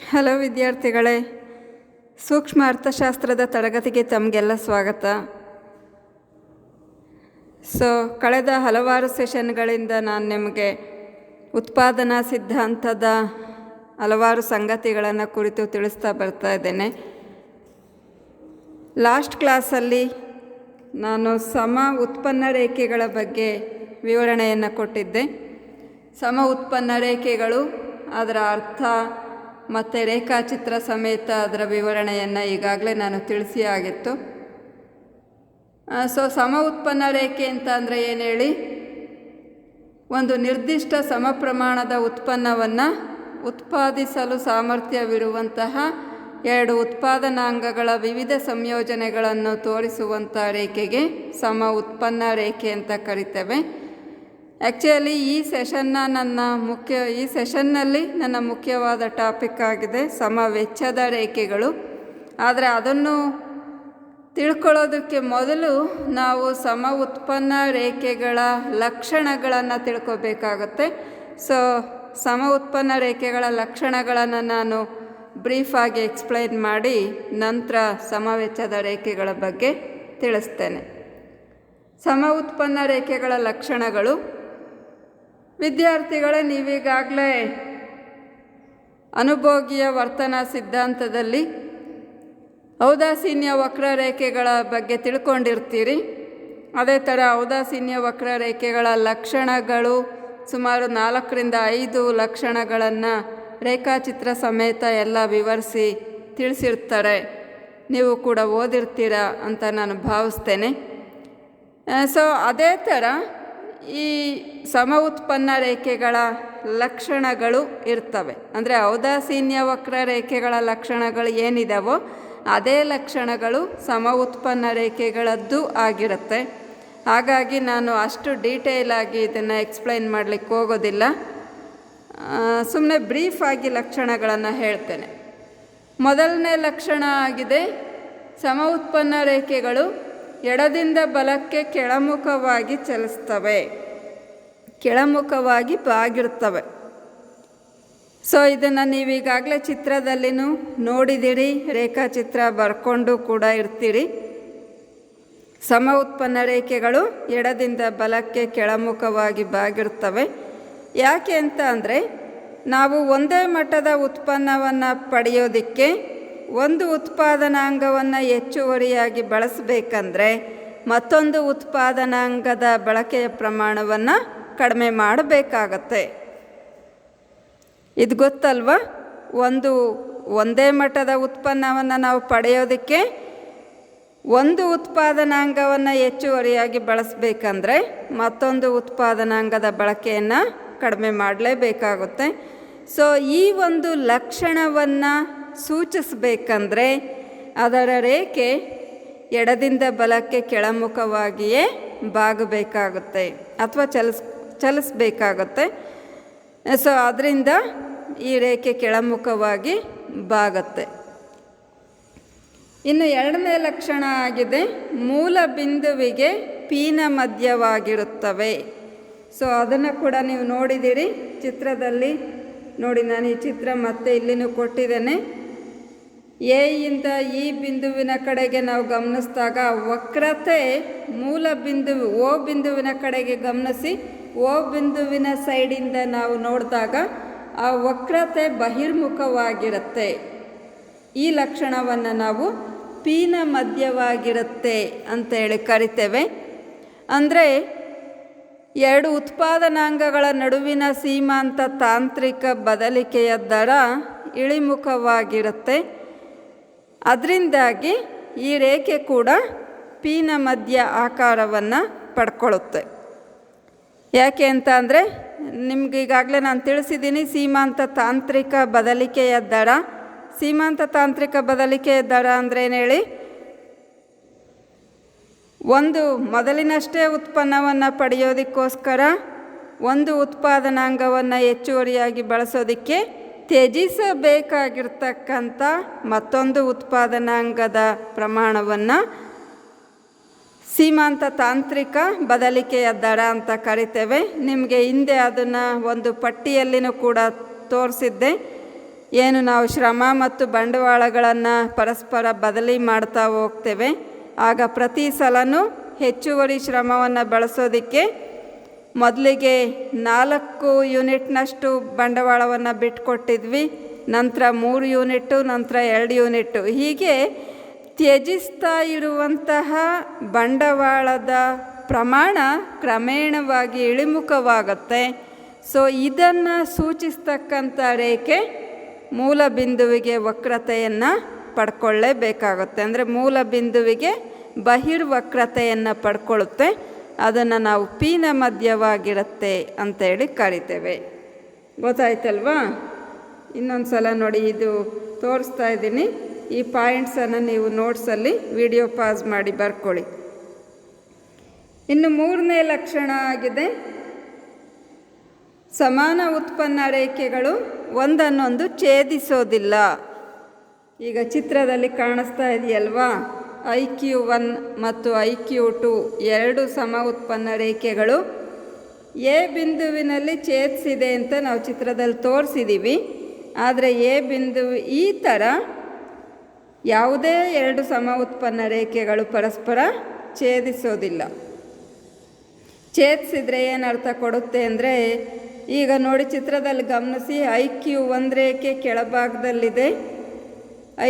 Hello ವಿದ್ಯಾರ್ಥಿಗಳೇ, ಸೂಕ್ಷ್ಮ ಅರ್ಥಶಾಸ್ತ್ರದ ತರಗತಿಗೆ ತಮಗೆಲ್ಲ ಸ್ವಾಗತ. ಕಳೆದ ಹಲವಾರು ಸೆಷನ್ಗಳಿಂದ ನಾನು ನಿಮಗೆ ಉತ್ಪಾದನಾ ಸಿದ್ಧಾಂತದ ಹಲವಾರು ಸಂಗತಿಗಳನ್ನು ಕುರಿತು ತಿಳಿಸ್ತಾ ಬರ್ತಾ ಇದ್ದೇನೆ. ಲಾಸ್ಟ್ ಕ್ಲಾಸಲ್ಲಿ ನಾನು ಸಮ ಉತ್ಪನ್ನ ರೇಖೆಗಳ ಬಗ್ಗೆ ವಿವರಣೆಯನ್ನು ಕೊಟ್ಟಿದ್ದೆ. ಸಮ ಉತ್ಪನ್ನ ರೇಖೆಗಳು, ಅದರ ಅರ್ಥ ಮತ್ತು ರೇಖಾಚಿತ್ರ ಸಮೇತ ಅದರ ವಿವರಣೆಯನ್ನು ಈಗಾಗಲೇ ನಾನು ತಿಳಿಸಿ ಆಗಿತ್ತು. ಸಮ ಉತ್ಪನ್ನ ರೇಖೆ ಅಂತ ಅಂದರೆ ಏನು ಹೇಳಿ, ಒಂದು ನಿರ್ದಿಷ್ಟ ಸಮ ಪ್ರಮಾಣದ ಉತ್ಪನ್ನವನ್ನು ಉತ್ಪಾದಿಸಲು ಸಾಮರ್ಥ್ಯವಿರುವಂತಹ ಎರಡು ಉತ್ಪಾದನಾಂಗಗಳ ವಿವಿಧ ಸಂಯೋಜನೆಗಳನ್ನು ತೋರಿಸುವಂಥ ರೇಖೆಗೆ ಸಮ ಉತ್ಪನ್ನ ರೇಖೆ ಅಂತ ಕರಿತೇವೆ. ಆ್ಯಕ್ಚುಲಿ ಈ ಸೆಷನ್ನಲ್ಲಿ ನನ್ನ ಮುಖ್ಯವಾದ ಟಾಪಿಕ್ ಆಗಿದೆ ಸಮ ವೆಚ್ಚದ ರೇಖೆಗಳು. ಆದರೆ ಅದನ್ನು ತಿಳ್ಕೊಳ್ಳೋದಕ್ಕೆ ಮೊದಲು ನಾವು ಸಮ ಉತ್ಪನ್ನ ರೇಖೆಗಳ ಲಕ್ಷಣಗಳನ್ನು ತಿಳ್ಕೊಬೇಕಾಗುತ್ತೆ. ಸಮ ಉತ್ಪನ್ನ ರೇಖೆಗಳ ಲಕ್ಷಣಗಳನ್ನು ನಾನು ಬ್ರೀಫಾಗಿ ಎಕ್ಸ್ಪ್ಲೈನ್ ಮಾಡಿ ನಂತರ ಸಮ ವೆಚ್ಚದ ರೇಖೆಗಳ ಬಗ್ಗೆ ತಿಳಿಸ್ತೇನೆ. ಸಮ ಉತ್ಪನ್ನ ರೇಖೆಗಳ ಲಕ್ಷಣಗಳು, ವಿದ್ಯಾರ್ಥಿಗಳೇ, ನೀವೀಗಾಗಲೇ ಅನುಭೋಗಿಯ ವರ್ತನಾ ಸಿದ್ಧಾಂತದಲ್ಲಿ ಔದಾಸೀನ್ಯ ವಕ್ರರೇಖೆಗಳ ಬಗ್ಗೆ ತಿಳ್ಕೊಂಡಿರ್ತೀರಿ. ಅದೇ ಥರ ಔದಾಸೀನ್ಯ ವಕ್ರರೇಖೆಗಳ ಲಕ್ಷಣಗಳು ಸುಮಾರು 4-5 ಲಕ್ಷಣಗಳನ್ನು ರೇಖಾಚಿತ್ರ ಸಮೇತ ಎಲ್ಲ ವಿವರಿಸಿ ತಿಳಿಸಿರ್ತಾರೆ. ನೀವು ಕೂಡ ಓದಿರ್ತೀರ ಅಂತ ನಾನು ಭಾವಿಸ್ತೇನೆ. ಅದೇ ಥರ ಈ ಸಮ ಉತ್ಪನ್ನ ರೇಖೆಗಳ ಲಕ್ಷಣಗಳು ಇರ್ತವೆ. ಅಂದರೆ ಔದಾಸೀನ್ಯ ವಕ್ರರೇಖೆಗಳ ಲಕ್ಷಣಗಳು ಏನಿದಾವೋ ಅದೇ ಲಕ್ಷಣಗಳು ಸಮ ಉತ್ಪನ್ನ ರೇಖೆಗಳದ್ದು ಆಗಿರುತ್ತೆ. ಹಾಗಾಗಿ ನಾನು ಅಷ್ಟು ಡೀಟೇಲಾಗಿ ಇದನ್ನು ಎಕ್ಸ್ಪ್ಲೈನ್ ಮಾಡಲಿಕ್ಕೆ ಹೋಗೋದಿಲ್ಲ. ಸುಮ್ಮನೆ ಬ್ರೀಫಾಗಿ ಲಕ್ಷಣಗಳನ್ನು ಹೇಳ್ತೇನೆ. ಮೊದಲನೇ ಲಕ್ಷಣ ಆಗಿದೆ, ಸಮ ಉತ್ಪನ್ನ ರೇಖೆಗಳು ಎಡದಿಂದ ಬಲಕ್ಕೆ ಕೆಳಮುಖವಾಗಿ ಚಲಿಸ್ತವೆ, ಕೆಳಮುಖವಾಗಿ ಬಾಗಿರ್ತವೆ. ಇದನ್ನು ನೀವೀಗಾಗಲೇ ಚಿತ್ರದಲ್ಲಿನೂ ನೋಡಿದಿರಿ, ರೇಖಾಚಿತ್ರ ಬರ್ಕೊಂಡು ಕೂಡ ಇರ್ತೀರಿ. ಸಮ ಉತ್ಪನ್ನ ರೇಖೆಗಳು ಎಡದಿಂದ ಬಲಕ್ಕೆ ಕೆಳಮುಖವಾಗಿ ಬಾಗಿರ್ತವೆ. ಯಾಕೆ ಅಂತ ಅಂದರೆ, ನಾವು ಒಂದೇ ಮಟ್ಟದ ಉತ್ಪನ್ನವನ್ನು ಪಡೆಯೋದಕ್ಕೆ ಒಂದು ಉತ್ಪಾದನಾಂಗವನ್ನು ಹೆಚ್ಚುವರಿಯಾಗಿ ಬಳಸಬೇಕಂದ್ರೆ ಮತ್ತೊಂದು ಉತ್ಪಾದನಾಂಗದ ಬಳಕೆಯ ಪ್ರಮಾಣವನ್ನು ಕಡಿಮೆ ಮಾಡಬೇಕಾಗತ್ತೆ. ಇದು ಗೊತ್ತಲ್ವ? ಒಂದೇ ಮಟ್ಟದ ಉತ್ಪನ್ನವನ್ನು ನಾವು ಪಡೆಯೋದಕ್ಕೆ ಒಂದು ಉತ್ಪಾದನಾಂಗವನ್ನು ಹೆಚ್ಚುವರಿಯಾಗಿ ಬಳಸಬೇಕಂದ್ರೆ ಮತ್ತೊಂದು ಉತ್ಪಾದನಾಂಗದ ಬಳಕೆಯನ್ನು ಕಡಿಮೆ ಮಾಡಲೇಬೇಕಾಗುತ್ತೆ. ಈ ಒಂದು ಲಕ್ಷಣವನ್ನು ಸೂಚಿಸಬೇಕಂದ್ರೆ ಅದರ ರೇಖೆ ಎಡದಿಂದ ಬಲಕ್ಕೆ ಕೆಳಮುಖವಾಗಿಯೇ ಬಾಗಬೇಕಾಗುತ್ತೆ ಅಥವಾ ಚಲಿಸಬೇಕಾಗುತ್ತೆ. ಅದರಿಂದ ಈ ರೇಖೆ ಕೆಳಮುಖವಾಗಿ ಬಾಗುತ್ತೆ. ಇನ್ನು ಎರಡನೇ ಲಕ್ಷಣ ಆಗಿದೆ, ಮೂಲ ಬಿಂದುವಿಗೆ ಪೀನ ಮಧ್ಯವಾಗಿರುತ್ತವೆ. ಅದನ್ನು ಕೂಡ ನೀವು ನೋಡಿದ್ದೀರಿ ಚಿತ್ರದಲ್ಲಿ. ನೋಡಿ, ನಾನು ಈ ಚಿತ್ರ ಮತ್ತೆ ಇಲ್ಲಿನೂ ಕೊಟ್ಟಿದ್ದೇನೆ. ಎ ಇಂದ ಈ ಬಿಂದುವಿನ ಕಡೆಗೆ ನಾವು ಗಮನಿಸಿದಾಗ ವಕ್ರತೆ ಮೂಲ ಬಿಂದುವು ಓ ಬಿಂದುವಿನ ಕಡೆಗೆ ಗಮನಿಸಿ, ಓ ಬಿಂದುವಿನ ಸೈಡಿಂದ ನಾವು ನೋಡಿದಾಗ ಆ ವಕ್ರತೆ ಬಹಿರ್ಮುಖವಾಗಿರುತ್ತೆ. ಈ ಲಕ್ಷಣವನ್ನು ನಾವು ಪೀನ ಮಧ್ಯವಾಗಿರುತ್ತೆ ಅಂತೇಳಿ ಕರಿತೇವೆ. ಅಂದರೆ ಎರಡು ಉತ್ಪಾದನಾಂಗಗಳ ನಡುವಿನ ಸೀಮಾಂತ ತಾಂತ್ರಿಕ ಬದಲಿಕೆಯ ದರ ಇಳಿಮುಖವಾಗಿರುತ್ತೆ. ಅದರಿಂದಾಗಿ ಈ ರೇಖೆ ಕೂಡ ಪೀನ ಮಧ್ಯ ಆಕಾರವನ್ನು ಪಡ್ಕೊಳ್ಳುತ್ತೆ. ಯಾಕೆ ಅಂತ ಅಂದರೆ, ನಿಮಗೀಗಾಗಲೇ ನಾನು ತಿಳಿಸಿದ್ದೀನಿ ಸೀಮಾಂತ ತಾಂತ್ರಿಕ ಬದಲಿಕೆಯ ದರ. ಸೀಮಾಂತ ತಾಂತ್ರಿಕ ಬದಲಿಕೆಯ ದರ ಅಂದ್ರೇನು ಹೇಳಿ, ಒಂದು ಮೊದಲಿನಷ್ಟೇ ಉತ್ಪನ್ನವನ್ನು ಪಡೆಯೋದಕ್ಕೋಸ್ಕರ ಒಂದು ಉತ್ಪಾದನಾಂಗವನ್ನು ಹೆಚ್ಚುವರಿಯಾಗಿ ಬಳಸೋದಕ್ಕೆ ತ್ಯಜಿಸಬೇಕಾಗಿರ್ತಕ್ಕಂಥ ಮತ್ತೊಂದು ಉತ್ಪಾದನಾಂಗದ ಪ್ರಮಾಣವನ್ನು ಸೀಮಾಂತ ತಾಂತ್ರಿಕ ಬದಲಿಕೆಯ ದರ ಅಂತ ಕರಿತೇವೆ. ನಿಮಗೆ ಹಿಂದೆ ಅದನ್ನು ಒಂದು ಪಟ್ಟಿಯಲ್ಲಿನೂ ಕೂಡ ತೋರಿಸಿದ್ದೆ. ಏನು ನಾವು ಶ್ರಮ ಮತ್ತು ಬಂಡವಾಳಗಳನ್ನು ಪರಸ್ಪರ ಬದಲಿ ಮಾಡ್ತಾ ಹೋಗ್ತೇವೆ, ಆಗ ಪ್ರತಿ ಸಲನೂ ಹೆಚ್ಚುವರಿ ಶ್ರಮವನ್ನು ಬಳಸೋದಕ್ಕೆ ಮೊದಲಿಗೆ 4 ಯೂನಿಟ್ನಷ್ಟು ಬಂಡವಾಳವನ್ನು ಬಿಟ್ಕೊಟ್ಟಿದ್ವಿ, ನಂತರ 3 ಯೂನಿಟ್ಟು, ನಂತರ 2 ಯೂನಿಟ್ಟು, ಹೀಗೆ ತ್ಯಜಿಸ್ತಾ ಇರುವಂತಹ ಬಂಡವಾಳದ ಪ್ರಮಾಣ ಕ್ರಮೇಣವಾಗಿ ಇಳಿಮುಖವಾಗುತ್ತೆ. ಸೊ ಇದನ್ನು ಸೂಚಿಸ್ತಕ್ಕಂಥ ರೇಖೆ ಮೂಲ ಬಿಂದುವಿಗೆ ವಕ್ರತೆಯನ್ನು ಪಡ್ಕೊಳ್ಳೇಬೇಕಾಗುತ್ತೆ. ಅಂದರೆ ಮೂಲ ಬಿಂದುವಿಗೆ ಬಹಿರ್ವಕ್ರತೆಯನ್ನು ಪಡ್ಕೊಳ್ಳುತ್ತೆ. ಅದನ್ನು ನಾವು ಪಿನ ಮಧ್ಯವಾಗಿರುತ್ತೆ ಅಂತೇಳಿ ಕರಿತೇವೆ. ಗೊತ್ತಾಯ್ತಲ್ವಾ? ಇನ್ನೊಂದು ಸಲ ನೋಡಿ, ಇದು ತೋರಿಸ್ತಾ ಇದ್ದೀನಿ. ಈ ಪಾಯಿಂಟ್ಸನ್ನು ನೀವು ನೋಟ್ಸಲ್ಲಿ ವಿಡಿಯೋ ಪಾಸ್ ಮಾಡಿ ಬರ್ಕೊಳ್ಳಿ. ಇನ್ನು 3ನೇ ಲಕ್ಷಣ ಆಗಿದೆ, ಸಮಾನ ಉತ್ಪನ್ನ ರೇಖೆಗಳು ಒಂದನ್ನೊಂದು ಛೇದಿಸೋದಿಲ್ಲ. ಈಗ ಚಿತ್ರದಲ್ಲಿ ಕಾಣಿಸ್ತಾ ಇದೆಯಲ್ವಾ, IQ1 ಮತ್ತು IQ2 ಎರಡು ಸಮ ಉತ್ಪನ್ನ ರೇಖೆಗಳು ಎ ಬಿಂದುವಿನಲ್ಲಿ ಛೇದಿಸಿದೆ ಅಂತ ನಾವು ಚಿತ್ರದಲ್ಲಿ ತೋರಿಸಿದ್ದೀವಿ. ಆದರೆ ಎ ಬಿಂದು ಈ ಥರ ಯಾವುದೇ ಎರಡು ಸಮ ಉತ್ಪನ್ನ ರೇಖೆಗಳು ಪರಸ್ಪರ ಛೇದಿಸೋದಿಲ್ಲ. ಛೇದಿಸಿದರೆ ಏನು ಅರ್ಥ ಕೊಡುತ್ತೆ ಅಂದರೆ, ಈಗ ನೋಡಿ ಚಿತ್ರದಲ್ಲಿ ಗಮನಿಸಿ, IQ1 ರೇಖೆ ಕೆಳಭಾಗದಲ್ಲಿದೆ,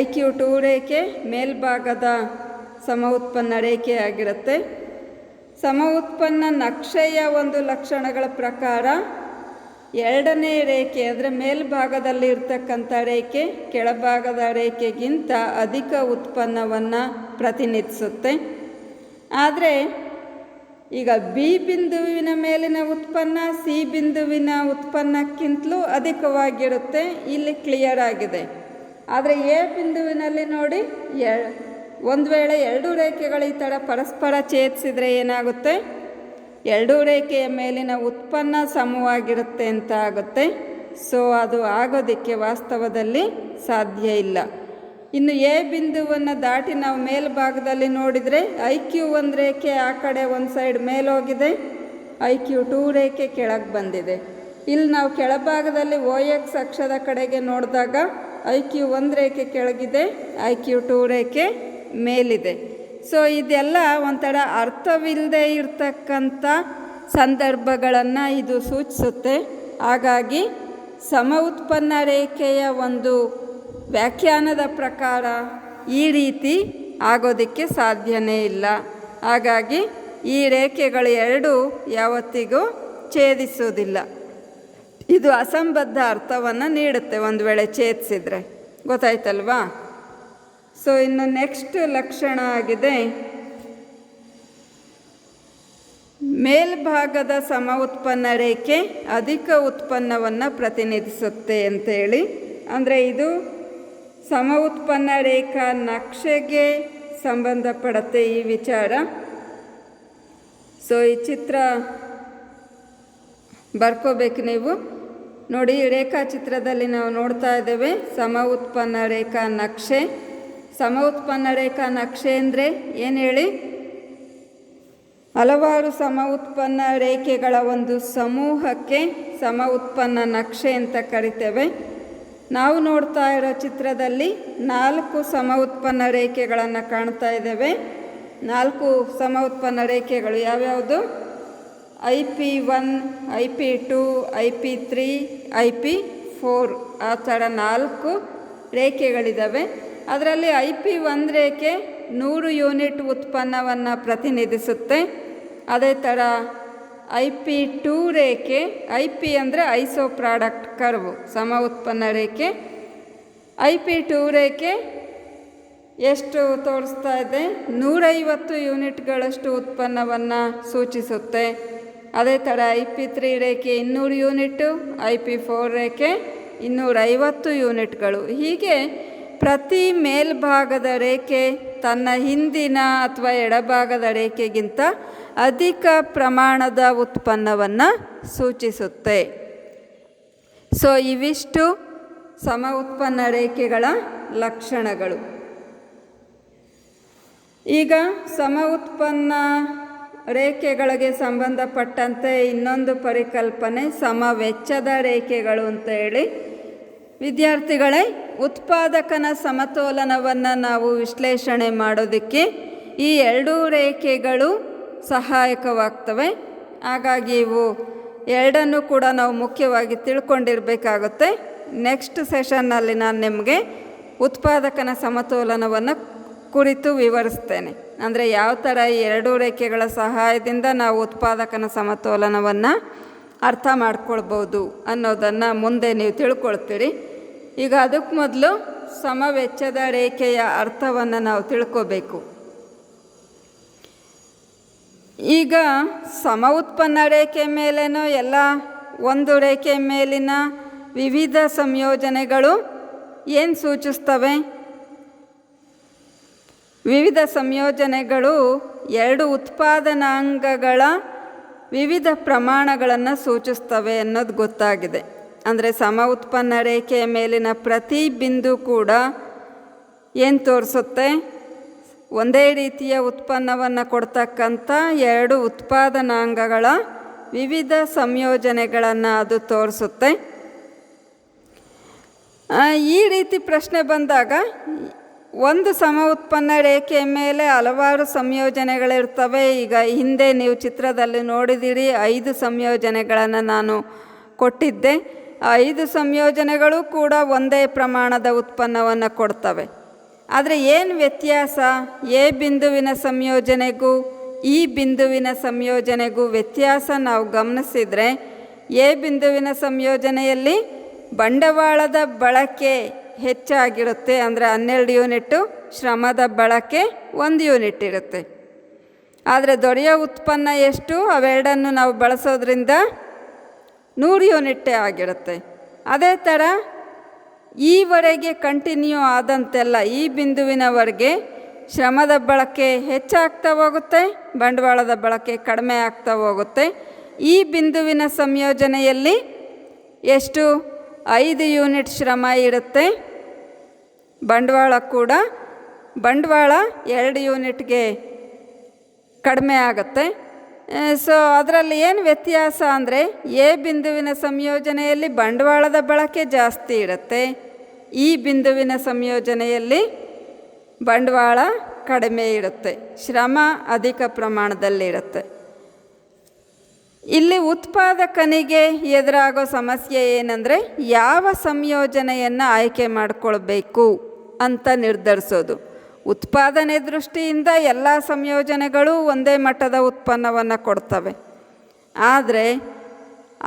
IQ2 ರೇಖೆ ಮೇಲ್ಭಾಗದ ಸಮ ಉತ್ಪನ್ನ ರೇಖೆಯಾಗಿರುತ್ತೆ. ಸಮ ಉತ್ಪನ್ನ ನಕ್ಷೆಯ ಒಂದು ಲಕ್ಷಣಗಳ ಪ್ರಕಾರ ಎರಡನೇ ರೇಖೆ ಅಂದರೆ ಮೇಲ್ಭಾಗದಲ್ಲಿ ಇರ್ತಕ್ಕಂಥ ರೇಖೆ ಕೆಳಭಾಗದ ರೇಖೆಗಿಂತ ಅಧಿಕ ಉತ್ಪನ್ನವನ್ನು ಪ್ರತಿನಿಧಿಸುತ್ತೆ. ಆದರೆ ಈಗ ಬಿ ಬಿಂದುವಿನ ಮೇಲಿನ ಉತ್ಪನ್ನ ಸಿ ಬಿಂದುವಿನ ಉತ್ಪನ್ನಕ್ಕಿಂತಲೂ ಅಧಿಕವಾಗಿರುತ್ತೆ, ಇಲ್ಲಿ ಕ್ಲಿಯರ್ ಆಗಿದೆ. ಆದರೆ ಎ ಬಿಂದುವಿನಲ್ಲಿ ನೋಡಿ, ಒಂದು ವೇಳೆ ಎರಡೂ ರೇಖೆಗಳು ಈ ಥರ ಪರಸ್ಪರ ಛೇದಿಸಿದರೆ ಏನಾಗುತ್ತೆ, ಎರಡೂ ರೇಖೆಯ ಮೇಲಿನ ಉತ್ಪನ್ನ ಸಮವಾಗಿರುತ್ತೆ ಅಂತ ಆಗುತ್ತೆ. ಸೊ ಅದು ಆಗೋದಕ್ಕೆ ವಾಸ್ತವದಲ್ಲಿ ಸಾಧ್ಯ ಇಲ್ಲ. ಇನ್ನು ಎ ಬಿಂದುವನ್ನು ದಾಟಿ ನಾವು ಮೇಲ್ಭಾಗದಲ್ಲಿ ನೋಡಿದರೆ IQ1 ರೇಖೆ ಆ ಕಡೆ ಒಂದು ಸೈಡ್ ಮೇಲೋಗಿದೆ, IQ2 ರೇಖೆ ಕೆಳಗೆ ಬಂದಿದೆ. ಇಲ್ಲಿ ನಾವು ಕೆಳಭಾಗದಲ್ಲಿ OX ಅಕ್ಷದ ಕಡೆಗೆ ನೋಡಿದಾಗ IQ1 ರೇಖೆ ಕೆಳಗಿದೆ, IQ2 ರೇಖೆ ಮೇಲಿದೆ. ಸೊ ಇದೆಲ್ಲ ಒಂಥರ ಅರ್ಥವಿಲ್ಲದೆ ಇರ್ತಕ್ಕಂಥ ಸಂದರ್ಭಗಳನ್ನು ಇದು ಸೂಚಿಸುತ್ತೆ. ಹಾಗಾಗಿ ಸಮ ಉತ್ಪನ್ನ ರೇಖೆಯ ಒಂದು ವ್ಯಾಖ್ಯಾನದ ಪ್ರಕಾರ ಈ ರೀತಿ ಆಗೋದಕ್ಕೆ ಸಾಧ್ಯನೇ ಇಲ್ಲ. ಹಾಗಾಗಿ ಈ ರೇಖೆಗಳು ಎರಡು ಯಾವತ್ತಿಗೂ ಛೇದಿಸೋದಿಲ್ಲ. ಇದು ಅಸಂಬದ್ಧ ಅರ್ಥವನ್ನು ನೀಡುತ್ತೆ ಒಂದು ವೇಳೆ ಛೇದಿಸಿದರೆ. ಗೊತ್ತಾಯ್ತಲ್ವಾ? ಸೊ ಇನ್ನು ನೆಕ್ಸ್ಟ್ ಲಕ್ಷಣ ಆಗಿದೆ, ಮೇಲ್ಭಾಗದ ಸಮ ಉತ್ಪನ್ನ ರೇಖೆ ಅಧಿಕ ಉತ್ಪನ್ನವನ್ನು ಪ್ರತಿನಿಧಿಸುತ್ತೆ ಅಂತೇಳಿ. ಅಂದರೆ ಇದು ಸಮ ಉತ್ಪನ್ನ ರೇಖಾ ನಕ್ಷೆಗೆ ಸಂಬಂಧಪಡುತ್ತೆ ಈ ವಿಚಾರ. ಸೊ ಈ ಚಿತ್ರ ಬರ್ಕೋಬೇಕು ನೀವು ನೋಡಿ. ರೇಖಾಚಿತ್ರದಲ್ಲಿ ನಾವು ನೋಡ್ತಾ ಇದ್ದೇವೆ ಸಮ ಉತ್ಪನ್ನ ರೇಖಾ ನಕ್ಷೆ. ಸಮ ಉತ್ಪನ್ನ ರೇಖಾ ನಕ್ಷೆ ಅಂದರೆ ಏನು ಹೇಳಿ? ಹಲವಾರು ಸಮ ಉತ್ಪನ್ನ ರೇಖೆಗಳ ಒಂದು ಸಮೂಹಕ್ಕೆ ಸಮ ಉತ್ಪನ್ನ ನಕ್ಷೆ ಅಂತ ಕರಿತೇವೆ. ನಾವು ನೋಡ್ತಾ ಇರೋ ಚಿತ್ರದಲ್ಲಿ 4 ಸಮ ಉತ್ಪನ್ನ ರೇಖೆಗಳನ್ನು ಕಾಣ್ತಾ ಇದ್ದೇವೆ. 4 ಸಮ ಉತ್ಪನ್ನ ರೇಖೆಗಳು ಯಾವ್ಯಾವುದು? IP1, IP2, IP3, IP4 ಆ ಥರ 4 ರೇಖೆಗಳಿದ್ದಾವೆ. ಅದರಲ್ಲಿ IP1 ರೇಖೆ 100 ಯೂನಿಟ್ ಉತ್ಪನ್ನವನ್ನು ಪ್ರತಿನಿಧಿಸುತ್ತೆ. ಅದೇ ಥರ IP2 ರೇಖೆ, IP ಅಂದರೆ ಐಸೋ ಪ್ರಾಡಕ್ಟ್ ಕರ್ವ್, ಸಮ ಉತ್ಪನ್ನ ರೇಖೆ. IP2 ರೇಖೆ ಎಷ್ಟು ತೋರಿಸ್ತಾ ಇದೆ? 150 ಯೂನಿಟ್ಗಳಷ್ಟು ಉತ್ಪನ್ನವನ್ನು ಸೂಚಿಸುತ್ತೆ. ಅದೇ ಥರ IP3 ರೇಖೆ 200 ಯೂನಿಟ್ಟು, IP4 ರೇಖೆ 250 ಯೂನಿಟ್ಗಳು. ಹೀಗೆ ಪ್ರತಿ ಮೇಲ್ಭಾಗದ ರೇಖೆ ತನ್ನ ಹಿಂದಿನ ಅಥವಾ ಎಡಭಾಗದ ರೇಖೆಗಿಂತ ಅಧಿಕ ಪ್ರಮಾಣದ ಉತ್ಪನ್ನವನ್ನು ಸೂಚಿಸುತ್ತೆ. ಸೊ ಇವಿಷ್ಟು ಸಮ ಉತ್ಪನ್ನ ರೇಖೆಗಳ ಲಕ್ಷಣಗಳು. ಈಗ ಸಮ ಉತ್ಪನ್ನ ರೇಖೆಗಳಿಗೆ ಸಂಬಂಧಪಟ್ಟಂತೆ ಇನ್ನೊಂದು ಪರಿಕಲ್ಪನೆ ಸಮ ವೆಚ್ಚದ ರೇಖೆಗಳು ಅಂತ ಹೇಳಿ. ವಿದ್ಯಾರ್ಥಿಗಳೇ, ಉತ್ಪಾದಕನ ಸಮತೋಲನವನ್ನು ನಾವು ವಿಶ್ಲೇಷಣೆ ಮಾಡೋದಕ್ಕೆ ಈ ಎರಡೂ ರೇಖೆಗಳು ಸಹಾಯಕವಾಗ್ತವೆ. ಹಾಗಾಗಿ ಇವು ಎರಡನ್ನೂ ಕೂಡ ನಾವು ಮುಖ್ಯವಾಗಿ ತಿಳ್ಕೊಂಡಿರಬೇಕಾಗುತ್ತೆ. ನೆಕ್ಸ್ಟ್ ಸೆಷನ್ನಲ್ಲಿ ನಾನು ನಿಮಗೆ ಉತ್ಪಾದಕನ ಸಮತೋಲನವನ್ನು ಕುರಿತು ವಿವರಿಸ್ತೇನೆ. ಅಂದರೆ ಯಾವ ಥರ ಈ ಎರಡೂ ರೇಖೆಗಳ ಸಹಾಯದಿಂದ ನಾವು ಉತ್ಪಾದಕನ ಸಮತೋಲನವನ್ನು ಅರ್ಥ ಮಾಡ್ಕೊಳ್ಬೋದು ಅನ್ನೋದನ್ನು ಮುಂದೆ ನೀವು ತಿಳ್ಕೊಳ್ತೀರಿ. ಈಗ ಅದಕ್ಕೆ ಮೊದಲು ಸಮವೆಚ್ಚದ ರೇಖೆಯ ಅರ್ಥವನ್ನು ನಾವು ತಿಳ್ಕೋಬೇಕು. ಈಗ ಸಮ ಉತ್ಪನ್ನ ರೇಖೆ ಮೇಲೇನೋ ಎಲ್ಲ ಒಂದು ರೇಖೆ ಮೇಲಿನ ವಿವಿಧ ಸಂಯೋಜನೆಗಳು ಏನು ಸೂಚಿಸ್ತವೆ? ವಿವಿಧ ಸಂಯೋಜನೆಗಳು ಎರಡು ಉತ್ಪಾದನಾಂಗಗಳ ವಿವಿಧ ಪ್ರಮಾಣಗಳನ್ನು ಸೂಚಿಸ್ತವೆ ಅನ್ನೋದು ಗೊತ್ತಾಗಿದೆ. ಅಂದರೆ ಸಮ ಉತ್ಪನ್ನ ರೇಖೆಯ ಮೇಲಿನ ಪ್ರತಿ ಬಿಂದು ಕೂಡ ಏನು ತೋರಿಸುತ್ತೆ? ಒಂದೇ ರೀತಿಯ ಉತ್ಪನ್ನವನ್ನು ಕೊಡ್ತಕ್ಕಂಥ ಎರಡು ಉತ್ಪಾದನಾಂಗಗಳ ವಿವಿಧ ಸಂಯೋಜನೆಗಳನ್ನು ಅದು ತೋರಿಸುತ್ತೆ. ಈ ರೀತಿ ಪ್ರಶ್ನೆ ಬಂದಾಗ ಒಂದು ಸಮ ಉತ್ಪನ್ನ ರೇಖೆಯ ಮೇಲೆ ಹಲವಾರು ಸಂಯೋಜನೆಗಳಿರ್ತವೆ. ಈಗ ಹಿಂದೆ ನೀವು ಚಿತ್ರದಲ್ಲಿ ನೋಡಿದಿರಿ, 5 ಸಂಯೋಜನೆಗಳನ್ನು ನಾನು ಕೊಟ್ಟಿದ್ದೆ. ಆ 5 ಸಂಯೋಜನೆಗಳು ಕೂಡ ಒಂದೇ ಪ್ರಮಾಣದ ಉತ್ಪನ್ನವನ್ನು ಕೊಡ್ತವೆ. ಆದರೆ ಏನು ವ್ಯತ್ಯಾಸ? ಎ ಬಿಂದುವಿನ ಸಂಯೋಜನೆಗೂ ಈ ಬಿಂದುವಿನ ಸಂಯೋಜನೆಗೂ ವ್ಯತ್ಯಾಸ ನಾವು ಗಮನಿಸಿದರೆ, ಎ ಬಿಂದುವಿನ ಸಂಯೋಜನೆಯಲ್ಲಿ ಬಂಡವಾಳದ ಬಳಕೆ ಹೆಚ್ಚಾಗಿರುತ್ತೆ. ಅಂದರೆ 12 ಯೂನಿಟ್ಟು, ಶ್ರಮದ ಬಳಕೆ 1 ಯೂನಿಟ್ ಇರುತ್ತೆ. ಆದರೆ ದೊರೆಯೋ ಉತ್ಪನ್ನ ಎಷ್ಟು? ಅವೆರಡನ್ನು ನಾವು ಬಳಸೋದ್ರಿಂದ 100 ಯೂನಿಟ್ಟೇ ಆಗಿರುತ್ತೆ. ಅದೇ ಥರ ಈವರೆಗೆ ಕಂಟಿನ್ಯೂ ಆದಂತೆಲ್ಲ ಈ ಬಿಂದುವಿನವರೆಗೆ ಶ್ರಮದ ಬಳಕೆ ಹೆಚ್ಚಾಗ್ತಾ ಹೋಗುತ್ತೆ, ಬಂಡವಾಳದ ಬಳಕೆ ಕಡಿಮೆ ಆಗ್ತಾ ಹೋಗುತ್ತೆ. ಈ ಬಿಂದುವಿನ ಸಂಯೋಜನೆಯಲ್ಲಿ ಎಷ್ಟು? 5 ಯೂನಿಟ್ ಶ್ರಮ ಇರುತ್ತೆ. ಬಂಡವಾಳ 2 ಯೂನಿಟ್ಗೆ ಕಡಿಮೆ ಆಗುತ್ತೆ. ಸೊ ಅದರಲ್ಲಿ ಏನು ವ್ಯತ್ಯಾಸ ಅಂದರೆ, ಎ ಬಿಂದುವಿನ ಸಂಯೋಜನೆಯಲ್ಲಿ ಬಂಡವಾಳದ ಬಳಕೆ ಜಾಸ್ತಿ ಇರುತ್ತೆ, ಈ ಬಿಂದುವಿನ ಸಂಯೋಜನೆಯಲ್ಲಿ ಬಂಡವಾಳ ಕಡಿಮೆ ಇರುತ್ತೆ, ಶ್ರಮ ಅಧಿಕ ಪ್ರಮಾಣದಲ್ಲಿರುತ್ತೆ. ಇಲ್ಲಿ ಉತ್ಪಾದಕನಿಗೆ ಎದುರಾಗೋ ಸಮಸ್ಯೆ ಏನಂದರೆ, ಯಾವ ಸಂಯೋಜನೆಯನ್ನು ಆಯ್ಕೆ ಮಾಡಿಕೊಳ್ಬೇಕು ಅಂತ ನಿರ್ಧರಿಸೋದು. ಉತ್ಪಾದನೆ ದೃಷ್ಟಿಯಿಂದ ಎಲ್ಲ ಸಂಯೋಜನೆಗಳು ಒಂದೇ ಮಟ್ಟದ ಉತ್ಪನ್ನವನ್ನು ಕೊಡ್ತವೆ. ಆದರೆ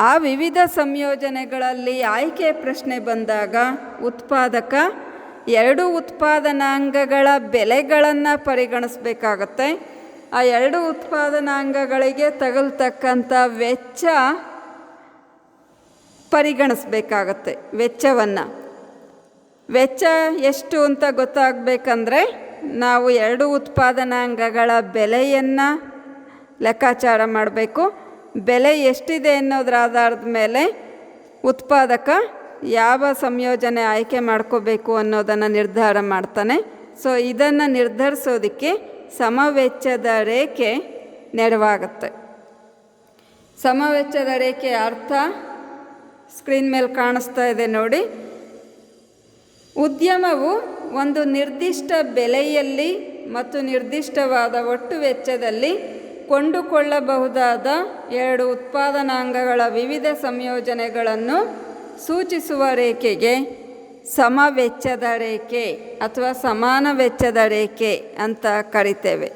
ಆ ವಿವಿಧ ಸಂಯೋಜನೆಗಳಲ್ಲಿ ಆಯ್ಕೆ ಪ್ರಶ್ನೆ ಬಂದಾಗ ಉತ್ಪಾದಕ ಎರಡು ಉತ್ಪಾದನಾಂಗಗಳ ಬೆಲೆಗಳನ್ನು ಪರಿಗಣಿಸಬೇಕಾಗತ್ತೆ. ಆ ಎರಡು ಉತ್ಪಾದನಾಂಗಗಳಿಗೆ ತಗಲ್ತಕ್ಕಂಥ ವೆಚ್ಚ ಪರಿಗಣಿಸಬೇಕಾಗತ್ತೆ. ವೆಚ್ಚ ಎಷ್ಟು ಅಂತ ಗೊತ್ತಾಗಬೇಕಂದ್ರೆ ನಾವು ಎರಡು ಉತ್ಪಾದನಾಂಗಗಳ ಬೆಲೆಯನ್ನು ಲೆಕ್ಕಾಚಾರ ಮಾಡಬೇಕು. ಬೆಲೆ ಎಷ್ಟಿದೆ ಅನ್ನೋದ್ರ ಆಧಾರದ ಮೇಲೆ ಉತ್ಪಾದಕ ಯಾವ ಸಂಯೋಜನೆ ಆಯ್ಕೆ ಮಾಡ್ಕೋಬೇಕು ಅನ್ನೋದನ್ನು ನಿರ್ಧಾರ ಮಾಡ್ತಾನೆ. ಸೊ ಇದನ್ನು ನಿರ್ಧರಿಸೋದಕ್ಕೆ ಸಮವೆಚ್ಚದ ರೇಖೆ ನೆರವಾಗುತ್ತೆ. ಸಮವೆಚ್ಚದ ರೇಖೆಯ ಅರ್ಥ ಸ್ಕ್ರೀನ್ ಮೇಲೆ ಕಾಣಿಸ್ತಾ ಇದೆ ನೋಡಿ. ಉದ್ಯಮವು ಒಂದು ನಿರ್ದಿಷ್ಟ ಬೆಲೆಯಲ್ಲಿ ಮತ್ತು ನಿರ್ದಿಷ್ಟವಾದ ಒಟ್ಟು ವೆಚ್ಚದಲ್ಲಿ ಕೊಂಡುಕೊಳ್ಳಬಹುದಾದ ಎರಡು ಉತ್ಪಾದನಾಂಗಗಳ ವಿವಿಧ ಸಂಯೋಜನೆಗಳನ್ನು ಸೂಚಿಸುವ ರೇಖೆಗೆ ಸಮವೆಚ್ಚದ ರೇಖೆ ಅಥವಾ ಸಮಾನ ವೆಚ್ಚದ ರೇಖೆ ಅಂತ ಕರಿತೇವೆ.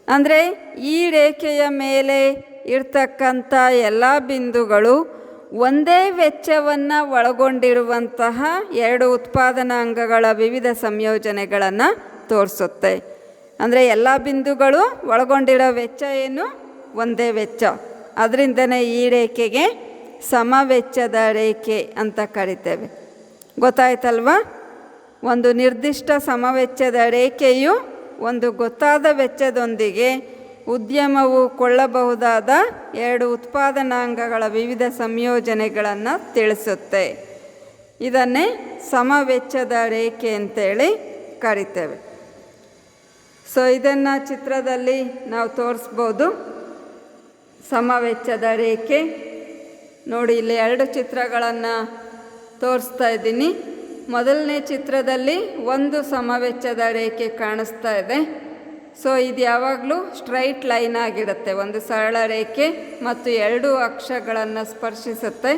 ಅಂದರೆ ಈ ರೇಖೆಯ ಮೇಲೆ ಇರ್ತಕ್ಕಂಥ ಎಲ್ಲ ಬಿಂದುಗಳು ಒಂದೇ ವೆಚ್ಚವನ್ನು ಒಳಗೊಂಡಿರುವಂತಹ ಎರಡು ಉತ್ಪಾದನಾಂಗಗಳ ವಿವಿಧ ಸಂಯೋಜನೆಗಳನ್ನು ತೋರಿಸುತ್ತೆ. ಅಂದರೆ ಎಲ್ಲ ಬಿಂದುಗಳು ಒಳಗೊಂಡಿರೋ ವೆಚ್ಚ ಏನು? ಒಂದೇ ವೆಚ್ಚ. ಅದರಿಂದನೇ ಈ ರೇಖೆಗೆ ಸಮವೆಚ್ಚದ ರೇಖೆ ಅಂತ ಕರಿತೇವೆ. ಗೊತ್ತಾಯ್ತಲ್ವಾ? ಒಂದು ನಿರ್ದಿಷ್ಟ ಸಮವೆಚ್ಚದ ರೇಖೆಯು ಒಂದು ಗೊತ್ತಾದ ವೆಚ್ಚದೊಂದಿಗೆ ಉದ್ಯಮವು ಕೊಳ್ಳಬಹುದಾದ ಎರಡು ಉತ್ಪಾದನಾಂಗಗಳ ವಿವಿಧ ಸಂಯೋಜನೆಗಳನ್ನು ತಿಳಿಸುತ್ತೆ. ಇದನ್ನೇ ಸಮವೆಚ್ಚದ ರೇಖೆ ಅಂತೇಳಿ ಕರಿತೇವೆ. ಸೊ ಇದನ್ನು ಚಿತ್ರದಲ್ಲಿ ನಾವು ತೋರಿಸ್ಬೋದು. ಸಮವೆಚ್ಚದ ರೇಖೆ ನೋಡಿ, ಇಲ್ಲಿ ಎರಡು ಚಿತ್ರಗಳನ್ನು ತೋರಿಸ್ತಾ ಇದ್ದೀನಿ. ಮೊದಲನೇ ಚಿತ್ರದಲ್ಲಿ ಒಂದು ಸಮವೆಚ್ಚದ ರೇಖೆ ಕಾಣಿಸ್ತಾ ಇದೆ. ಸೊ ಇದು ಯಾವಾಗಲೂ ಸ್ಟ್ರೈಟ್ ಲೈನ್ ಆಗಿರುತ್ತೆ, ಒಂದು ಸರಳ ರೇಖೆ ಮತ್ತು ಎರಡು ಅಕ್ಷಗಳನ್ನು ಸ್ಪರ್ಶಿಸುತ್ತೆ.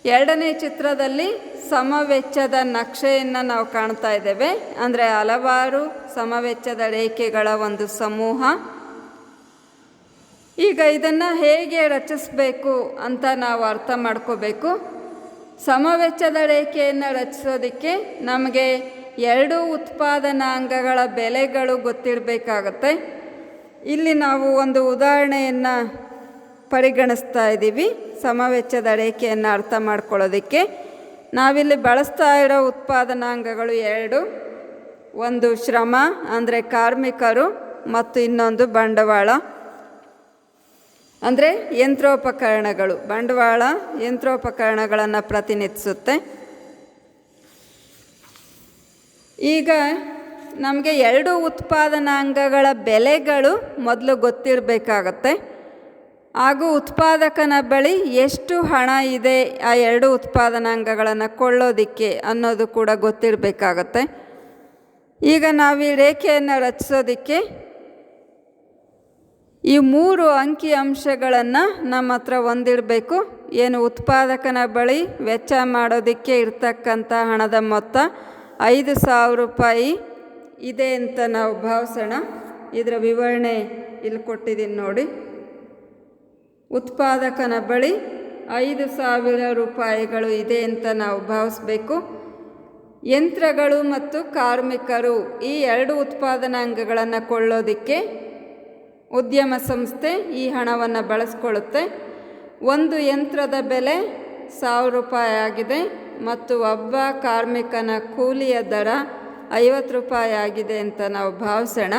ಎರಡನೇ ಚಿತ್ರದಲ್ಲಿ ಸಮವೆಚ್ಚದ ನಕ್ಷೆಯನ್ನು ನಾವು ಕಾಣ್ತಾ ಇದ್ದೇವೆ, ಅಂದರೆ ಹಲವಾರು ಸಮವೆಚ್ಚದ ರೇಖೆಗಳ ಒಂದು ಸಮೂಹ. ಈಗ ಇದನ್ನು ಹೇಗೆ ರಚಿಸಬೇಕು ಅಂತ ನಾವು ಅರ್ಥ ಮಾಡ್ಕೋಬೇಕು. ಸಮವೆಚ್ಚದ ರೇಖೆಯನ್ನು ರಚಿಸೋದಕ್ಕೆ ನಮಗೆ ಎರಡು ಉತ್ಪಾದನಾಂಗಗಳ ಬೆಲೆಗಳು ಗೊತ್ತಿರಬೇಕಾಗತ್ತೆ. ಇಲ್ಲಿ ನಾವು ಒಂದು ಉದಾಹರಣೆಯನ್ನು ಪರಿಗಣಿಸ್ತಾ ಇದ್ದೀವಿ. ಸಮವೆಚ್ಚದ ರೇಖೆಯನ್ನು ಅರ್ಥ ಮಾಡ್ಕೊಳ್ಳೋದಕ್ಕೆ ನಾವಿಲ್ಲಿ ಬಳಸ್ತಾ ಇರೋ ಉತ್ಪಾದನಾಂಗಗಳು ಎರಡು. ಒಂದು ಶ್ರಮ ಅಂದರೆ ಕಾರ್ಮಿಕರು ಮತ್ತು ಇನ್ನೊಂದು ಬಂಡವಾಳ ಅಂದರೆ ಯಂತ್ರೋಪಕರಣಗಳು. ಬಂಡವಾಳ ಯಂತ್ರೋಪಕರಣಗಳನ್ನು ಪ್ರತಿನಿಧಿಸುತ್ತೆ. ಈಗ ನಮಗೆ ಎರಡು ಉತ್ಪಾದನಾಂಗಗಳ ಬೆಲೆಗಳು ಮೊದಲು ಗೊತ್ತಿರಬೇಕಾಗತ್ತೆ. ಹಾಗೂ ಉತ್ಪಾದಕನ ಬಳಿ ಎಷ್ಟು ಹಣ ಇದೆ ಆ ಎರಡು ಉತ್ಪಾದನಾಂಗಗಳನ್ನು ಕೊಳ್ಳೋದಕ್ಕೆ ಅನ್ನೋದು ಕೂಡ ಗೊತ್ತಿರಬೇಕಾಗತ್ತೆ. ಈಗ ನಾವು ಈ ರೇಖೆಯನ್ನು ರಚಿಸೋದಕ್ಕೆ ಈ ಮೂರು ಅಂಕಿ ಅಂಶಗಳನ್ನು ನಮ್ಮ ಹತ್ರ ಹೊಂದಿರಬೇಕು. ಏನು ಉತ್ಪಾದಕನ ಬಳಿ ವೆಚ್ಚ ಮಾಡೋದಕ್ಕೆ ಇರ್ತಕ್ಕಂಥ ಹಣದ ಮೊತ್ತ 5,000 ರೂಪಾಯಿ ಇದೆ ಅಂತ ನಾವು ಭಾವಿಸೋಣ. ಇದರ ವಿವರಣೆ ಇಲ್ಲಿ ಕೊಟ್ಟಿದ್ದೀನಿ ನೋಡಿ. ಉತ್ಪಾದಕನ ಬಳಿ 5,000 ರೂಪಾಯಿಗಳು ಇದೆ ಅಂತ ನಾವು ಭಾವಿಸ್ಬೇಕು. ಯಂತ್ರಗಳು ಮತ್ತು ಕಾರ್ಮಿಕರು ಈ ಎರಡು ಉತ್ಪಾದನಾಂಗಗಳನ್ನು ಕೊಳ್ಳೋದಕ್ಕೆ ಉದ್ಯಮ ಸಂಸ್ಥೆ ಈ ಹಣವನ್ನು ಬಳಸ್ಕೊಳ್ಳುತ್ತೆ. ಒಂದು ಯಂತ್ರದ ಬೆಲೆ 1,000 ರೂಪಾಯಿ ಆಗಿದೆ ಮತ್ತು ಒಬ್ಬ ಕಾರ್ಮಿಕನ ಕೂಲಿಯ ದರ 50 ರೂಪಾಯಿ ಆಗಿದೆ ಅಂತ ನಾವು ಭಾವಿಸೋಣ.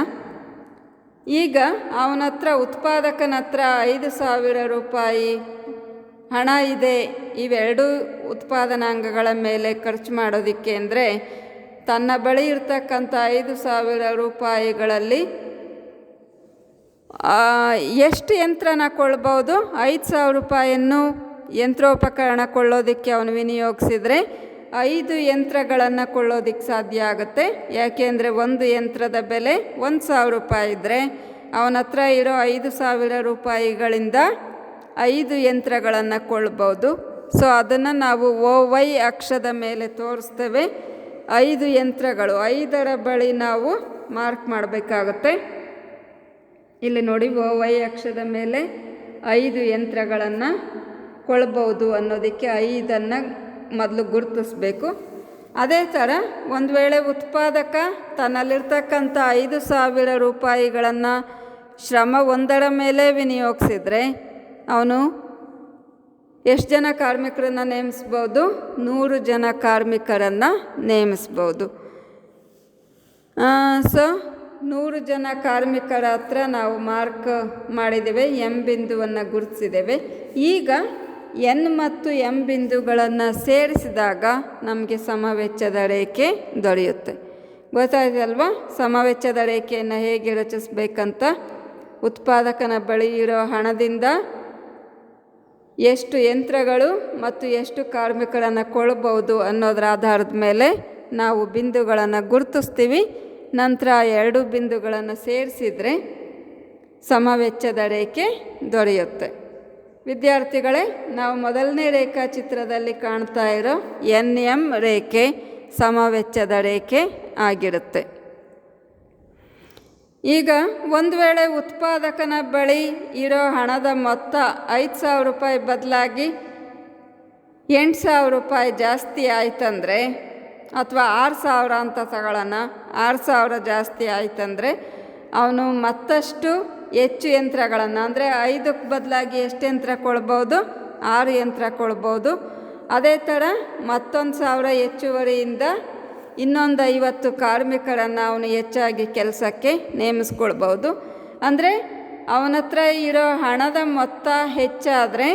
ಈಗ ಅವನ ಹತ್ರ ಉತ್ಪಾದಕನ ಹತ್ರ 5,000 ರೂಪಾಯಿ ಹಣ ಇದೆ ಇವೆರಡೂ ಉತ್ಪಾದನಾಂಗಗಳ ಮೇಲೆ ಖರ್ಚು ಮಾಡೋದಕ್ಕೆ. ಅಂದರೆ ತನ್ನ ಬಳಿ ಇರ್ತಕ್ಕಂಥ 5,000 ರೂಪಾಯಿಗಳಲ್ಲಿ ಎಷ್ಟು ಯಂತ್ರನ ಕೊಳ್ಬೋದು? 5,000 ರೂಪಾಯಿಯನ್ನು ಯಂತ್ರೋಪಕರಣ ಕೊಳ್ಳೋದಕ್ಕೆ ಅವನು ವಿನಿಯೋಗಿಸಿದರೆ 5 ಯಂತ್ರಗಳನ್ನು ಕೊಳ್ಳೋದಕ್ಕೆ ಸಾಧ್ಯ ಆಗುತ್ತೆ. ಯಾಕೆಂದರೆ ಒಂದು ಯಂತ್ರದ ಬೆಲೆ 1,000 ರೂಪಾಯಿ ಇದ್ದರೆ ಅವನ ಹತ್ರ ಇರೋ 5,000 ರೂಪಾಯಿಗಳಿಂದ 5 ಯಂತ್ರಗಳನ್ನು ಕೊಳ್ಬೋದು. ಸೊ ಅದನ್ನು ನಾವು OY ಅಕ್ಷದ ಮೇಲೆ ತೋರಿಸ್ತೇವೆ. 5 ಯಂತ್ರಗಳು, 5ರ ಬಳಿ ನಾವು ಮಾರ್ಕ್ ಮಾಡಬೇಕಾಗುತ್ತೆ. ಇಲ್ಲಿ ನೋಡಿ, OY ಅಕ್ಷದ ಮೇಲೆ 5 ಯಂತ್ರಗಳನ್ನು ಕೊಳ್ಬೋದು ಅನ್ನೋದಕ್ಕೆ 5ಅನ್ನು ಮೊದಲು ಗುರುತಿಸ್ಬೇಕು. ಅದೇ ಥರ ಒಂದು ವೇಳೆ ಉತ್ಪಾದಕ ತನ್ನಲ್ಲಿರ್ತಕ್ಕಂಥ 5,000 ರೂಪಾಯಿಗಳನ್ನು ಶ್ರಮ ಒಂದರ ಮೇಲೆ ವಿನಿಯೋಗಿಸಿದರೆ ಅವನು ಎಷ್ಟು ಜನ ಕಾರ್ಮಿಕರನ್ನು ನೇಮಿಸ್ಬೋದು? 100 ಜನ ಕಾರ್ಮಿಕರನ್ನು ನೇಮಿಸ್ಬೋದು. ಸೊ 100 ಜನ ಕಾರ್ಮಿಕರ ಹತ್ರ ನಾವು ಮಾರ್ಕ್ ಮಾಡಿದ್ದೇವೆ, ಎಂ ಬಿಂದುವನ್ನು ಗುರುತಿಸಿದ್ದೇವೆ. ಈಗ ಎನ್ ಮತ್ತು ಎಂ ಬಿಂದುಗಳನ್ನು ಸೇರಿಸಿದಾಗ ನಮಗೆ ಸಮವೆಚ್ಚದ ರೇಖೆ ದೊರೆಯುತ್ತೆ. ಗೊತ್ತಾಯ್ತಲ್ವಾ ಸಮವೆಚ್ಚದ ರೇಖೆಯನ್ನು ಹೇಗೆ ರಚಿಸಬೇಕಂತ? ಉತ್ಪಾದಕನ ಬಳಿ ಇರೋ ಹಣದಿಂದ ಎಷ್ಟು ಯಂತ್ರಗಳು ಮತ್ತು ಎಷ್ಟು ಕಾರ್ಮಿಕರನ್ನು ಕೊಳ್ಳಬಹುದು ಅನ್ನೋದರ ಆಧಾರದ ಮೇಲೆ ನಾವು ಬಿಂದುಗಳನ್ನು ಗುರುತಿಸ್ತೀವಿ. ನಂತರ 2 ಬಿಂದುಗಳನ್ನು ಸೇರಿಸಿದರೆ ಸಮವೆಚ್ಚದ ರೇಖೆ ದೊರೆಯುತ್ತೆ. ವಿದ್ಯಾರ್ಥಿಗಳೇ, ನಾವು ಮೊದಲನೇ ರೇಖಾಚಿತ್ರದಲ್ಲಿ ಕಾಣ್ತಾ ಇರೋ NM ರೇಖೆ ಸಮವೆಚ್ಚದ ರೇಖೆ ಆಗಿರುತ್ತೆ. ಈಗ ಒಂದು ವೇಳೆ ಉತ್ಪಾದಕನ ಬಳಿ ಇರೋ ಹಣದ ಮೊತ್ತ 5,000 ರೂಪಾಯಿ ಬದಲಾಗಿ 8,000 ರೂಪಾಯಿ ಜಾಸ್ತಿ ಆಯ್ತಂದರೆ, ಅಥವಾ 6,000 ಅಂತ ತಗೊಳ್ಳೋಣ, 6,000 ಜಾಸ್ತಿ ಆಯ್ತಂದರೆ ಅವನು ಮತ್ತಷ್ಟು ಹೆಚ್ಚು ಯಂತ್ರಗಳನ್ನು, ಅಂದರೆ 5ಕ್ಕೆ ಬದಲಾಗಿ ಎಷ್ಟು ಯಂತ್ರ ಕೊಳ್ಬೋದು? 6 ಯಂತ್ರ ಕೊಳ್ಬೋದು. ಅದೇ ಥರ ಮತ್ತೊಂದು 1,000 ಹೆಚ್ಚುವರಿಯಿಂದ ಇನ್ನೊಂದು 50 ಕಾರ್ಮಿಕರನ್ನು ಅವನು ಹೆಚ್ಚಾಗಿ ಕೆಲಸಕ್ಕೆ ನೇಮಿಸ್ಕೊಳ್ಬೋದು. ಅಂದರೆ ಅವನ ಹತ್ರ ಇರೋ ಹಣದ ಮೊತ್ತ ಹೆಚ್ಚಾದರೆ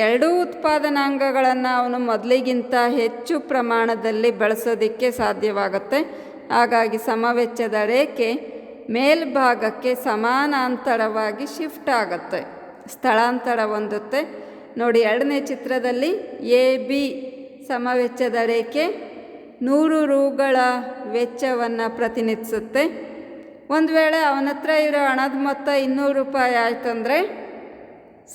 ಎರಡೂ ಉತ್ಪಾದನಾಂಗಗಳನ್ನು ಅವನು ಮೊದಲಿಗಿಂತ ಹೆಚ್ಚು ಪ್ರಮಾಣದಲ್ಲಿ ಬಳಸೋದಕ್ಕೆ ಸಾಧ್ಯವಾಗುತ್ತೆ. ಹಾಗಾಗಿ ಸಮವೆಚ್ಚದ ರೇಖೆ ಮೇಲ್ಭಾಗಕ್ಕೆ ಸಮಾನಾಂತರವಾಗಿ ಶಿಫ್ಟ್ ಆಗುತ್ತೆ, ಸ್ಥಳಾಂತರ ಹೊಂದುತ್ತೆ. ನೋಡಿ, ಎರಡನೇ ಚಿತ್ರದಲ್ಲಿ AB ಸಮವೆಚ್ಚದ ರೇಖೆ 100 ರೂಗಳ ವೆಚ್ಚವನ್ನು ಪ್ರತಿನಿಧಿಸುತ್ತೆ. ಒಂದು ವೇಳೆ ಅವನ ಹತ್ರ ಇರೋ ಹಣದ ಮೊತ್ತ 200 ರೂಪಾಯಿ ಆಯ್ತಂದರೆ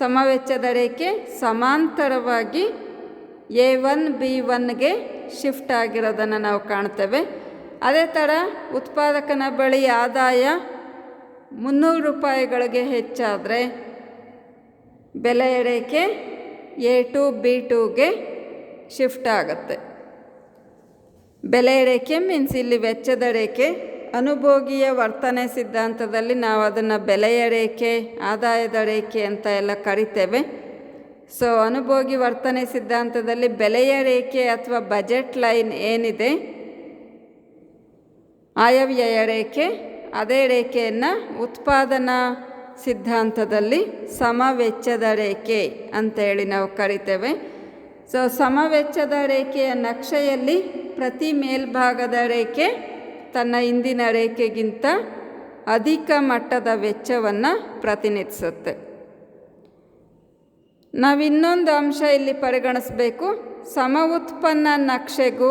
ಸಮವೆಚ್ಚದ ರೇಖೆ ಸಮಾಂತರವಾಗಿ A1 B1ಗೆ ಶಿಫ್ಟ್ ಆಗಿರೋದನ್ನು ನಾವು ಕಾಣ್ತೇವೆ. ಅದೇ ಥರ ಉತ್ಪಾದಕನ ಬಳಿ ಆದಾಯ 300 ರೂಪಾಯಿಗಳಿಗೆ ಹೆಚ್ಚಾದರೆ ಬೆಲೆಯ ರೇಖೆ A2 B2ಗೆ ಶಿಫ್ಟ್ ಆಗುತ್ತೆ. ಬೆಲೆಯ ರೇಖೆ ಮೀನ್ಸ್ ಇಲ್ಲಿ ವೆಚ್ಚದ ರೇಖೆ. ಅನುಭೋಗಿಯ ವರ್ತನೆ ಸಿದ್ಧಾಂತದಲ್ಲಿ ನಾವು ಅದನ್ನು ಬೆಲೆಯ ರೇಖೆ, ಆದಾಯದ ರೇಖೆ ಅಂತ ಎಲ್ಲ ಕರಿತೇವೆ. ಸೊ ಅನುಭೋಗಿ ವರ್ತನೆ ಸಿದ್ಧಾಂತದಲ್ಲಿ ಬೆಲೆಯ ರೇಖೆ ಅಥವಾ ಬಜೆಟ್ ಲೈನ್ ಏನಿದೆ, ಆಯವ್ಯಯ ರೇಖೆ, ಅದೇ ರೇಖೆಯನ್ನು ಉತ್ಪಾದನಾ ಸಿದ್ಧಾಂತದಲ್ಲಿ ಸಮವೆಚ್ಚದ ರೇಖೆ ಅಂತೇಳಿ ನಾವು ಕರಿತೇವೆ. ಸೊ ಸಮವೆಚ್ಚದ ರೇಖೆಯ ನಕ್ಷೆಯಲ್ಲಿ ಪ್ರತಿ ಮೇಲ್ಭಾಗದ ರೇಖೆ ತನ್ನ ಹಿಂದಿನ ರೇಖೆಗಿಂತ ಅಧಿಕ ಮಟ್ಟದ ವೆಚ್ಚವನ್ನು ಪ್ರತಿನಿಧಿಸುತ್ತೆ. ನಾವು ಇನ್ನೊಂದು ಅಂಶ ಇಲ್ಲಿ ಪರಿಗಣಿಸಬೇಕು. ಸಮ ಉತ್ಪನ್ನ ನಕ್ಷೆಗೂ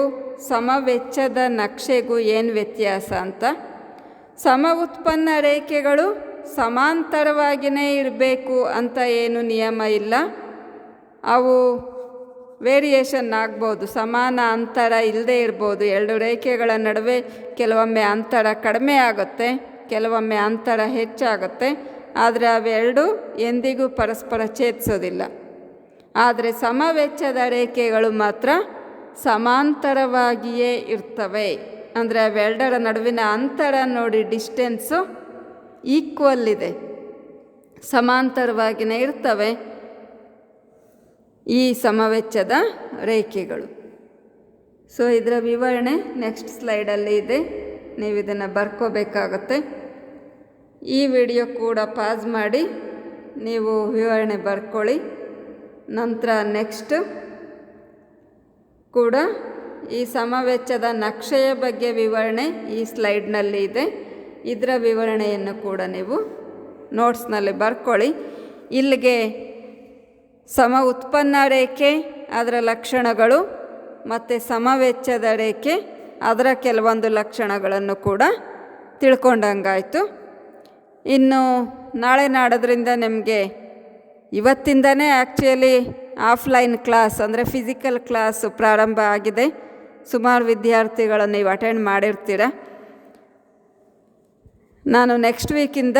ಸಮವೆಚ್ಚದ ನಕ್ಷೆಗೂ ಏನು ವ್ಯತ್ಯಾಸ ಅಂತ. ಸಮ ಉತ್ಪನ್ನ ರೇಖೆಗಳು ಸಮಾಂತರವಾಗಿಯೇ ಇರಬೇಕು ಅಂತ ಏನು ನಿಯಮ ಇಲ್ಲ. ಅವು ವೇರಿಯೇಷನ್ ಆಗ್ಬೋದು, ಸಮಾನ ಅಂತರ ಇಲ್ಲದೆ ಇರ್ಬೋದು. ಎರಡು ರೇಖೆಗಳ ನಡುವೆ ಕೆಲವೊಮ್ಮೆ ಅಂತರ ಕಡಿಮೆ ಆಗುತ್ತೆ, ಕೆಲವೊಮ್ಮೆ ಅಂತರ ಹೆಚ್ಚಾಗುತ್ತೆ. ಆದರೆ ಅವೆರಡೂ ಎಂದಿಗೂ ಪರಸ್ಪರ ಛೇದಿಸೋದಿಲ್ಲ. ಆದರೆ ಸಮವೆಚ್ಚದ ರೇಖೆಗಳು ಮಾತ್ರ ಸಮಾಂತರವಾಗಿಯೇ ಇರ್ತವೆ. ಅಂದರೆ ಅವೆರಡರ ನಡುವಿನ ಅಂತರ ನೋಡಿ, ಡಿಸ್ಟೆನ್ಸು ಈಕ್ವಲ್ ಇದೆ, ಸಮಾಂತರವಾಗಿಯೇ ಇರ್ತವೆ ಈ ಸಮವೆಚ್ಚದ ರೇಖೆಗಳು. ಸೊ ಇದರ ವಿವರಣೆ ನೆಕ್ಸ್ಟ್ ಸ್ಲೈಡಲ್ಲಿ ಇದೆ, ನೀವು ಇದನ್ನು ಬರ್ಕೋಬೇಕಾಗತ್ತೆ. ಈ ವಿಡಿಯೋ ಕೂಡ ಪಾಸ್ ಮಾಡಿ ನೀವು ವಿವರಣೆ ಬರ್ಕೊಳ್ಳಿ. ನಂತರ ನೆಕ್ಸ್ಟ್ ಕೂಡ ಈ ಸಮವೆಚ್ಚದ ನಕ್ಷೆಯ ಬಗ್ಗೆ ವಿವರಣೆ ಈ ಸ್ಲೈಡ್ನಲ್ಲಿ ಇದೆ. ಇದರ ವಿವರಣೆಯನ್ನು ಕೂಡ ನೀವು ನೋಟ್ಸ್ನಲ್ಲಿ ಬರ್ಕೊಳ್ಳಿ. ಇಲ್ಲಿಗೆ ಸಮ ಉತ್ಪನ್ನ ರೇಖೆ, ಅದರ ಲಕ್ಷಣಗಳು ಮತ್ತು ಸಮವೆಚ್ಚದ ರೇಖೆ, ಅದರ ಕೆಲವೊಂದು ಲಕ್ಷಣಗಳನ್ನು ಕೂಡ ತಿಳ್ಕೊಂಡಂಗಾಯಿತು. ಇನ್ನು ನಾಳೆ ನಾಡೋದ್ರಿಂದ ನಿಮಗೆ ಇವತ್ತಿಂದನೇ ಆ್ಯಕ್ಚುಲಿ ಆಫ್ಲೈನ್ ಕ್ಲಾಸ್ ಅಂದರೆ ಫಿಸಿಕಲ್ ಕ್ಲಾಸು ಪ್ರಾರಂಭ ಆಗಿದೆ. ಸುಮಾರು ವಿದ್ಯಾರ್ಥಿಗಳನ್ನು ನೀವು ಅಟೆಂಡ್ ಮಾಡಿರ್ತೀರ. ನಾನು ನೆಕ್ಸ್ಟ್ ವೀಕಿಂದ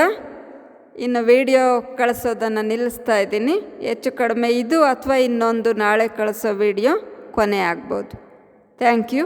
ಇನ್ನು ವಿಡಿಯೋ ಕಳಿಸೋದನ್ನು ನಿಲ್ಲಿಸ್ತಾ ಇದ್ದೀನಿ. ಹೆಚ್ಚು ಕಡಿಮೆ ಇದು ಅಥವಾ ಇನ್ನೊಂದು ನಾಳೆ ಕಳಿಸೋ ವಿಡಿಯೋ ಕೊನೆ ಆಗ್ಬೋದು. Thank you.